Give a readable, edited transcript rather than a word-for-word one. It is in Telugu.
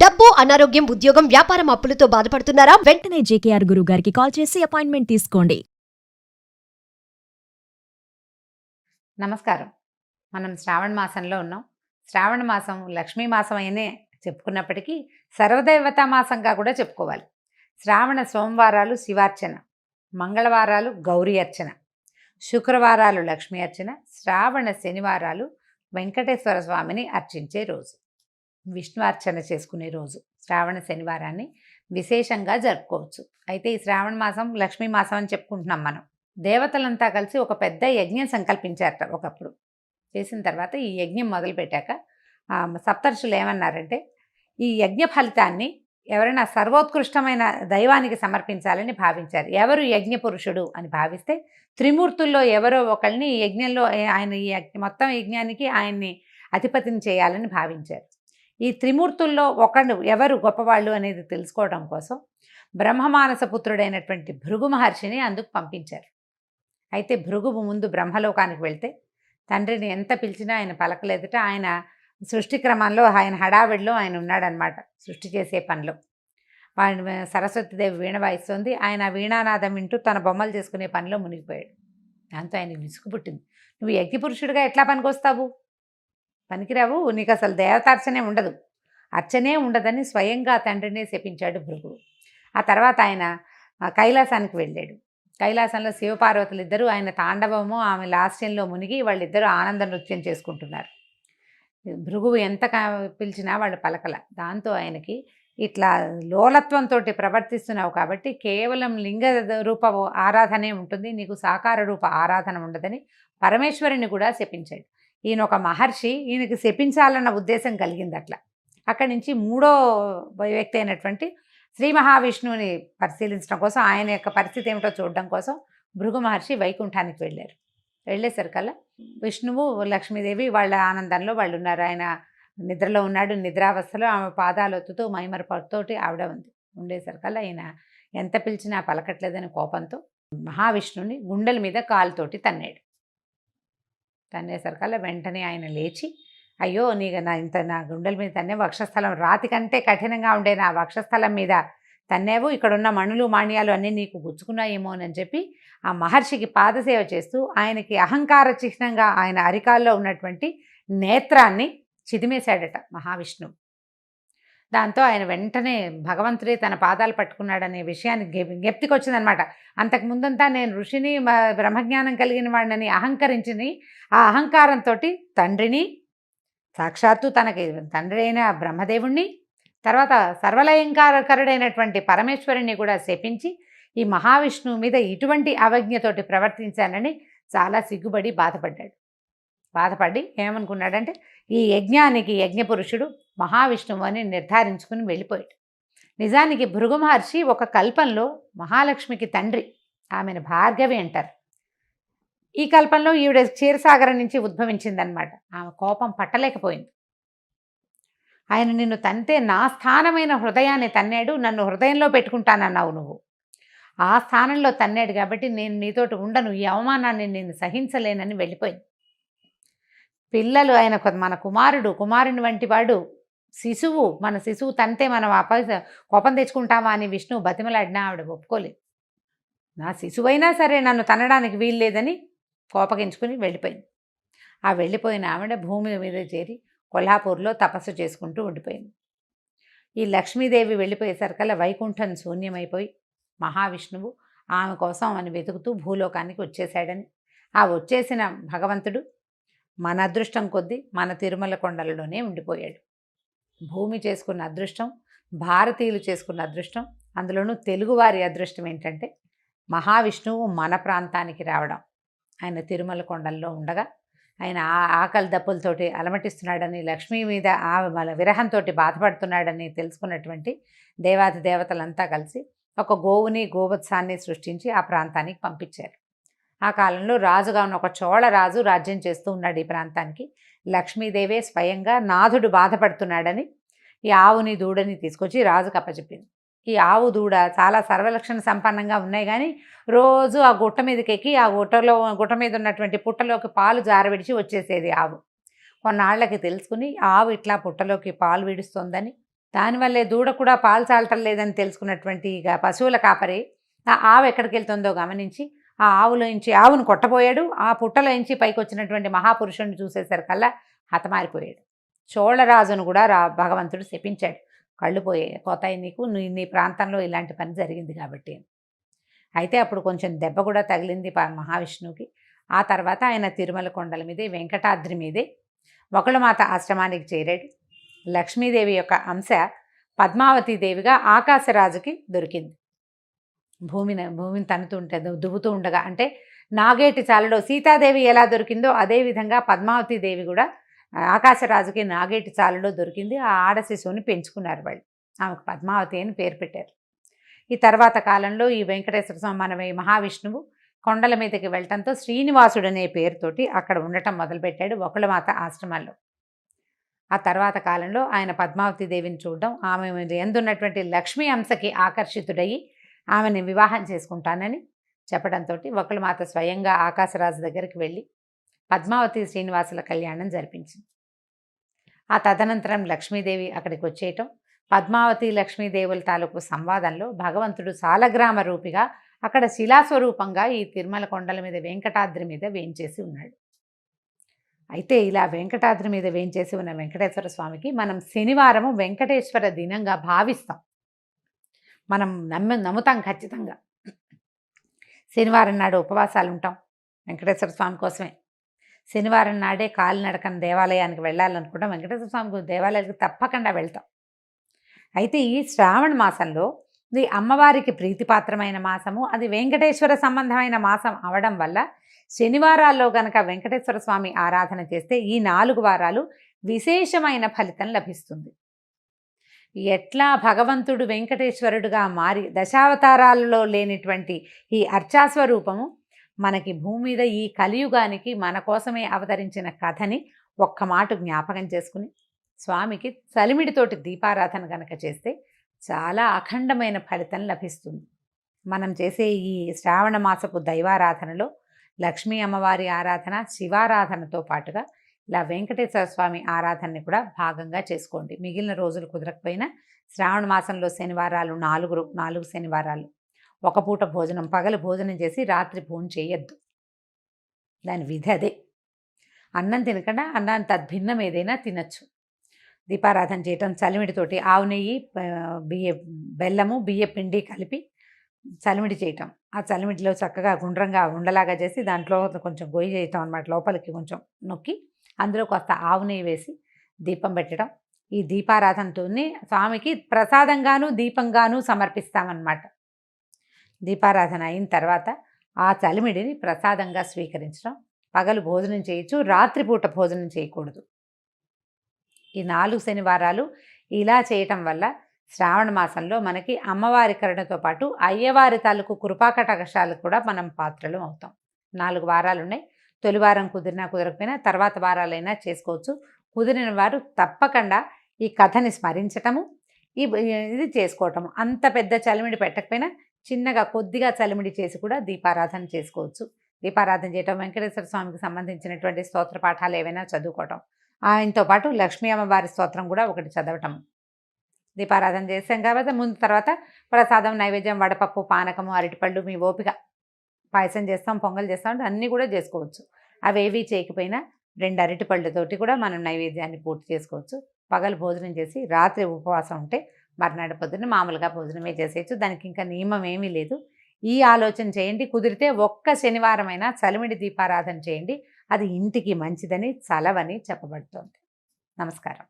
డబ్బు, అనారోగ్యం, ఉద్యోగం, వ్యాపారం అప్పులతో బాధపడుతున్నారా? వెంటనే జేకేఆర్ గురువు గారికి కాల్ చేసి అపాయింట్మెంట్ తీసుకోండి. నమస్కారం. మనం శ్రావణ మాసంలో ఉన్నాం. శ్రావణ మాసం లక్ష్మీ మాసం అయినే చెప్పుకున్నప్పటికీ సర్వదేవతా మాసంగా కూడా చెప్పుకోవాలి. శ్రావణ సోమవారాలు శివార్చన, మంగళవారాలు గౌరీ అర్చన, శుక్రవారాలు లక్ష్మీ అర్చన, శ్రావణ శనివారాలు వెంకటేశ్వర స్వామిని అర్చించే రోజు, విష్ణు అర్చన చేసుకునే రోజు. శ్రావణ శనివారాన్ని విశేషంగా జరుపుకోవచ్చు. అయితే ఈ శ్రావణ మాసం లక్ష్మీ మాసం అని చెప్పుకుంటున్నాం మనం. దేవతలంతా కలిసి ఒక పెద్ద యజ్ఞం సంకల్పించారట ఒకప్పుడు. చేసిన తర్వాత ఈ యజ్ఞం మొదలుపెట్టాక సప్తర్షులు ఏమన్నారంటే, ఈ యజ్ఞ ఫలితాన్ని ఎవరైనా సర్వోత్కృష్టమైన దైవానికి సమర్పించాలని భావించారు. ఎవరు యజ్ఞ పురుషుడు అని భావిస్తే త్రిమూర్తుల్లో ఎవరో ఒకళ్ళని ఈ యజ్ఞంలో ఆయన ఈ మొత్తం యజ్ఞానికి ఆయన్ని అధిపతిని చేయాలని భావించారు. ఈ త్రిమూర్తుల్లో ఒకడు ఎవరు గొప్పవాళ్ళు అనేది తెలుసుకోవడం కోసం బ్రహ్మమానస పుత్రుడైనటువంటి భృగు మహర్షిని అందుకు పంపించారు. అయితే భృగువు ముందు బ్రహ్మలోకానికి వెళ్తే తండ్రిని ఎంత పిలిచినా ఆయన పలకలేదుట. ఆయన సృష్టి క్రమంలో, ఆయన హడావిడిలో ఆయన ఉన్నాడనమాట. సృష్టి చేసే పనిలో ఆయన సరస్వతీదేవి వీణ వాయిస్తుంది. ఆయన వీణానాదం వింటూ తన బొమ్మలు చేసుకునే పనిలో మునిగిపోయాడు. దాంతో ఆయనకు విసుగు పుట్టింది. నువ్వు యజ్ఞపురుషుడిగా ఎట్లా పనికొస్తావు? పనికిరావు, నీకు అసలు దేవతార్చనే ఉండదు, అర్చనే ఉండదని స్వయంగా తండ్రినే శపించాడు భృగువు. ఆ తర్వాత ఆయన కైలాసానికి వెళ్ళాడు. కైలాసంలో శివపార్వతులు ఇద్దరు ఆయన తాండవము, ఆమె లాస్యంలో మునిగి వాళ్ళిద్దరూ ఆనంద నృత్యం చేసుకుంటున్నారు. భృగువు ఎంత పిలిచినా వాళ్ళు పలకల. దాంతో ఆయనకి ఇట్లా లోలత్వంతో ప్రవర్తిస్తున్నావు కాబట్టి కేవలం లింగ రూప ఆరాధనే ఉంటుంది, నీకు సాకార రూప ఆరాధన ఉండదని పరమేశ్వరుని కూడా శపించాడు. ఈయన ఒక మహర్షి, ఈయనకి శపించాలన్న ఉద్దేశం కలిగింది. అట్లా అక్కడి నుంచి మూడో వ్యక్తి అయినటువంటి శ్రీ మహావిష్ణువుని పరిశీలించడం కోసం, ఆయన యొక్క పరిస్థితి ఏమిటో చూడడం కోసం భృగు మహర్షి వైకుంఠానికి వెళ్ళారు. వెళ్ళేసరికల్లా విష్ణువు, లక్ష్మీదేవి వాళ్ళ ఆనందంలో వాళ్ళు ఉన్నారు. ఆయన నిద్రలో ఉన్నాడు. నిద్రావస్థలో ఆమె పాదాలు ఒత్తుతూ మైమరపతోటి ఆవిడ ఉంది. ఉండేసరికల్లా ఆయన ఎంత పిలిచినా పలకట్లేదని కోపంతో మహావిష్ణువుని గుండెల మీద కాలుతోటి తన్నాడు. తన్నేసరికల్లా వెంటనే ఆయన లేచి, అయ్యో నీకు నా గుండెల మీద తన్నే, వక్షస్థలం రాతి కంటే కఠినంగా ఉండే నా వక్షస్థలం మీద తన్నేవు, ఇక్కడున్న మణులు మాణ్యాలు అన్నీ నీకు గుచ్చుకున్నాయేమో అని చెప్పి ఆ మహర్షికి పాదసేవ చేస్తూ ఆయనకి అహంకార చిహ్నంగా ఆయన అరికాల్లో ఉన్నటువంటి నేత్రాన్ని చిదిమేశాడట మహావిష్ణువు. దాంతో ఆయన వెంటనే భగవంతుడే తన పాదాలు పట్టుకున్నాడనే విషయాన్ని జ్ఞప్తికి వచ్చిందనమాట. అంతకుముందంతా నేను ఋషిని, బ్రహ్మజ్ఞానం కలిగిన వాడిని అహంకరించింది. ఆ అహంకారంతో తండ్రిని, సాక్షాత్తు తనకి తండ్రి అయిన బ్రహ్మదేవుణ్ణి, తర్వాత సర్వలయంకారకుడైనటువంటి పరమేశ్వరుని కూడా శపించి ఈ మహావిష్ణువు మీద ఇటువంటి అవజ్ఞతోటి ప్రవర్తించానని చాలా సిగ్గుపడి బాధపడి ఏమనుకున్నాడంటే, ఈ యజ్ఞానికి యజ్ఞపురుషుడు మహావిష్ణువు అని నిర్ధారించుకుని వెళ్ళిపోయాడు. నిజానికి భృగు మహర్షి ఒక కల్పంలో మహాలక్ష్మికి తండ్రి, ఆమెను భార్గవి అంటారు. ఈ కల్పంలో ఈవిడ క్షీరసాగరం నుంచి ఉద్భవించిందనమాట. ఆమె కోపం పట్టలేకపోయింది. ఆయన నిన్ను తంతే నా స్థానమైన హృదయాన్ని తన్నాడు, నన్ను హృదయంలో పెట్టుకుంటానన్నావు నువ్వు, ఆ స్థానంలో తన్నాడు కాబట్టి నేను నీతోటి ఉండను, ఈ అవమానాన్ని నేను సహించలేనని వెళ్ళిపోయింది. పిల్లలు ఆయన మన కుమారుని వంటి వాడు శిశువు, మన శిశువు తంతే మనం కోపం తెచ్చుకుంటామా అని విష్ణువు బతిమలాడినా ఆవిడ ఒప్పుకోలేదు. నా శిశువైనా సరే నన్ను తనడానికి వీలు లేదని కోపగించుకుని వెళ్ళిపోయింది. ఆ వెళ్ళిపోయిన ఆవిడ భూమి మీద చేరి కొల్హాపూర్లో తపస్సు చేసుకుంటూ ఉండిపోయింది. ఈ లక్ష్మీదేవి వెళ్ళిపోయేసరికల్లా వైకుంఠం శూన్యమైపోయి మహావిష్ణువు ఆమె కోసం అని వెతుకుతూ భూలోకానికి వచ్చేసాడని, ఆ వచ్చేసిన భగవంతుడు మన అదృష్టం కొద్దీ మన తిరుమల కొండలలోనే ఉండిపోయాడు. భూమి చేసుకున్న అదృష్టం, భారతీయులు చేసుకున్న అదృష్టం, అందులోనూ తెలుగువారి అదృష్టం ఏంటంటే మహావిష్ణువు మన ప్రాంతానికి రావడం. ఆయన తిరుమల కొండల్లో ఉండగా ఆయన ఆకలి దప్పులతోటి అలమటిస్తున్నాడని, లక్ష్మీ మీద విరహంతో బాధపడుతున్నాడని తెలుసుకున్నటువంటి దేవాది దేవతలంతా కలిసి ఒక గోవుని, గోవత్సాన్ని సృష్టించి ఆ ప్రాంతానికి పంపించారు. ఆ కాలంలో రాజుగా ఉన్న ఒక చోళ రాజు రాజ్యం చేస్తూ ఉన్నాడు ఈ ప్రాంతానికి. లక్ష్మీదేవే స్వయంగా నాథుడు బాధపడుతున్నాడని ఈ ఆవుని, దూడని తీసుకొచ్చి రాజుకు అప్పచెప్పింది. ఈ ఆవు, దూడ చాలా సర్వలక్షణ సంపన్నంగా ఉన్నాయి, కానీ రోజు ఆ గుట్ట మీదకి ఎక్కి ఆ గుట్ట మీద ఉన్నటువంటి పుట్టలోకి పాలు జారవిడిచి వచ్చేసేది ఆవు. కొన్నాళ్ళకి తెలుసుకుని ఆవు ఇట్లా పుట్టలోకి పాలు విడుస్తోందని దానివల్లే దూడ కూడా పాలు చాలటం లేదని తెలుసుకున్నటువంటి ఇక పశువుల కాపరి ఆ ఆవు ఎక్కడికి వెళ్తుందో గమనించి ఆ ఆవులోంచి ఆవును కొట్టబోయాడు. ఆ పుట్టలోంచి పైకి వచ్చినటువంటి మహాపురుషుడిని చూసేసరికల్లా హతమారిపోయాడు. చోళరాజును కూడా భగవంతుడు శపించాడు. కళ్ళు పోతాయి నీకు, నీ ప్రాంతంలో ఇలాంటి పని జరిగింది కాబట్టి. అయితే అప్పుడు కొంచెం దెబ్బ కూడా తగిలింది మహావిష్ణువుకి. ఆ తర్వాత ఆయన తిరుమల కొండల మీదే వెంకటాద్రి మీదే వకుళమాత ఆశ్రమానికి చేరాడు. లక్ష్మీదేవి యొక్క అంశ పద్మావతీదేవిగా ఆకాశరాజుకి దొరికింది. భూమిని దువ్వుతూ ఉండగా, అంటే నాగేటి చాలలో సీతాదేవి ఎలా దొరికిందో అదేవిధంగా పద్మావతీదేవి కూడా ఆకాశరాజుకి నాగేటి చాలలో దొరికింది. ఆ ఆడ శిశువుని పెంచుకున్నారు వాళ్ళు. ఆమెకు పద్మావతి అని పేరు పెట్టారు. ఈ తర్వాత కాలంలో ఈ వెంకటేశ్వర స్వామి మన మహావిష్ణువు కొండల మీదకి వెళ్ళటంతో శ్రీనివాసుడు అనే పేరుతోటి అక్కడ ఉండటం మొదలుపెట్టాడు వకుళమాత ఆశ్రమాల్లో. ఆ తర్వాత కాలంలో ఆయన పద్మావతీదేవిని చూడడం, ఆమె ఎందున్నటువంటి లక్ష్మీ అంశకి ఆకర్షితుడయ్యి ఆమెని వివాహం చేసుకుంటానని చెప్పడంతో వకుళమాత స్వయంగా ఆకాశరాజు దగ్గరికి వెళ్ళి పద్మావతి శ్రీనివాసుల కళ్యాణం జరిపించింది. ఆ తదనంతరం లక్ష్మీదేవి అక్కడికి వచ్చేయటం, పద్మావతి లక్ష్మీదేవుల తాలూకు సంవాదంలో భగవంతుడు సాలగ్రామ రూపిగా అక్కడ శిలాస్వరూపంగా ఈ తిరుమల కొండల మీద వెంకటాద్రి మీద వేంచేసి ఉన్నాడు. అయితే ఇలా వెంకటాద్రి మీద వేంచేసి ఉన్న వెంకటేశ్వర స్వామికి మనం శనివారము వెంకటేశ్వర దినంగా భావిస్తాం. మనం నమ్ముతాం ఖచ్చితంగా. శనివారం నాడు ఉపవాసాలు ఉంటాం వెంకటేశ్వర స్వామి కోసమే. శనివారం నాడే కాలినడకన దేవాలయానికి వెళ్ళాలనుకుంటాం. వెంకటేశ్వర స్వామి దేవాలయానికి తప్పకుండా వెళ్తాం. అయితే ఈ శ్రావణ మాసంలో ఇది అమ్మవారికి ప్రీతిపాత్రమైన మాసము, అది వెంకటేశ్వర సంబంధమైన మాసం అవడం వల్ల శనివారాల్లో గనక వెంకటేశ్వర స్వామి ఆరాధన చేస్తే ఈ 4 వారాలు విశేషమైన ఫలితం లభిస్తుంది. ఎట్లా భగవంతుడు వెంకటేశ్వరుడుగా మారి దశావతారాలలో లేనిటువంటి ఈ అర్చాస్వరూపము మనకి భూమి మీద ఈ కలియుగానికి మన కోసమే అవతరించిన కథని ఒక్క మాట జ్ఞాపకం చేసుకుని స్వామికి చలిమిడితోటి దీపారాధన గనక చేస్తే చాలా అఖండమైన ఫలితం లభిస్తుంది. మనం చేసే ఈ శ్రావణ మాసపు దైవారాధనలో లక్ష్మీ అమ్మవారి ఆరాధన, శివారాధనతో పాటుగా ఇలా వెంకటేశ్వర స్వామి ఆరాధనని కూడా భాగంగా చేసుకోండి. మిగిలిన రోజులు కుదరకపోయినా శ్రావణ మాసంలో శనివారాలు 4 శనివారాలు ఒక పూట భోజనం, పగలు భోజనం చేసి రాత్రి భోజనం చేయొద్దు. దాని విధి అదే. అన్నం తినకుండా అన్నాన్ని తద్భిన్నం ఏదైనా తినచ్చు. దీపారాధన చేయటం, చలిమిడితోటి ఆవు నెయ్యి, బెల్లము, బియ్య పిండి కలిపి చలిమిడి చేయటం. ఆ చలిమిడిలో చక్కగా గుండ్రంగా ఉండలాగా చేసి దాంట్లో కొంచెం గొయ్యి చేయటం అన్నమాట. లోపలికి కొంచెం నొక్కి అందులో కాస్త ఆవు నెయ్యి వేసి దీపం పెట్టడం. ఈ దీపారాధనతోనే స్వామికి ప్రసాదంగాను దీపంగాను సమర్పిస్తామన్నమాట. దీపారాధన అయిన తర్వాత ఆ చలిమిడిని ప్రసాదంగా స్వీకరించడం. పగలు భోజనం చేయొచ్చు, రాత్రిపూట భోజనం చేయకూడదు. ఈ 4 శనివారాలు ఇలా చేయటం వల్ల శ్రావణ మాసంలో మనకి అమ్మవారి కరుణతో పాటు అయ్యవారి తాలూకు కృపాకటాక్షాలకు కూడా మనం పాత్రలు అవుతాం. 4 వారాలు ఉన్నాయి. తొలి వారం కుదిరినా కుదరకపోయినా తర్వాత వారాలైనా చేసుకోవచ్చు. కుదిరిన వారు తప్పకుండా ఈ కథని స్మరించటము, ఇది చేసుకోవటము. అంత పెద్ద చలిమిడి పెట్టకపోయినా చిన్నగా కొద్దిగా చలిమిడి చేసి కూడా దీపారాధన చేసుకోవచ్చు. దీపారాధన చేయటం, వెంకటేశ్వర స్వామికి సంబంధించినటువంటి స్తోత్ర పాఠాలు ఏవైనా చదువుకోవటం, ఆయనతో పాటు లక్ష్మీ అమ్మవారి స్తోత్రం కూడా ఒకటి చదవటం. దీపారాధన చేసాం కాబట్టి ముందు తర్వాత ప్రసాదం, నైవేద్యం, వడపప్పు, పానకము, అరటిపళ్ళు, మీ ఓపిక. పాయసం చేస్తాం, పొంగల్ చేస్తాం అంటే అన్నీ కూడా చేసుకోవచ్చు. అవేవి చేయకపోయినా 2 అరటిపళ్ళతోటి కూడా మనం నైవేద్యాన్ని పూర్తి చేసుకోవచ్చు. పగలు భోజనం చేసి రాత్రి ఉపవాసం ఉంటే మర్నాడు పొద్దున్న మామూలుగా భోజనమే చేసేయచ్చు. దానికి ఇంకా నియమం ఏమీ లేదు. ఈ ఆలోచన చేయండి. కుదిరితే ఒక్క శనివారమైనా చలిమిడి దీపారాధన చేయండి. అది ఇంటికి మంచిదని, చలవని చెప్పబడుతోంది. నమస్కారం.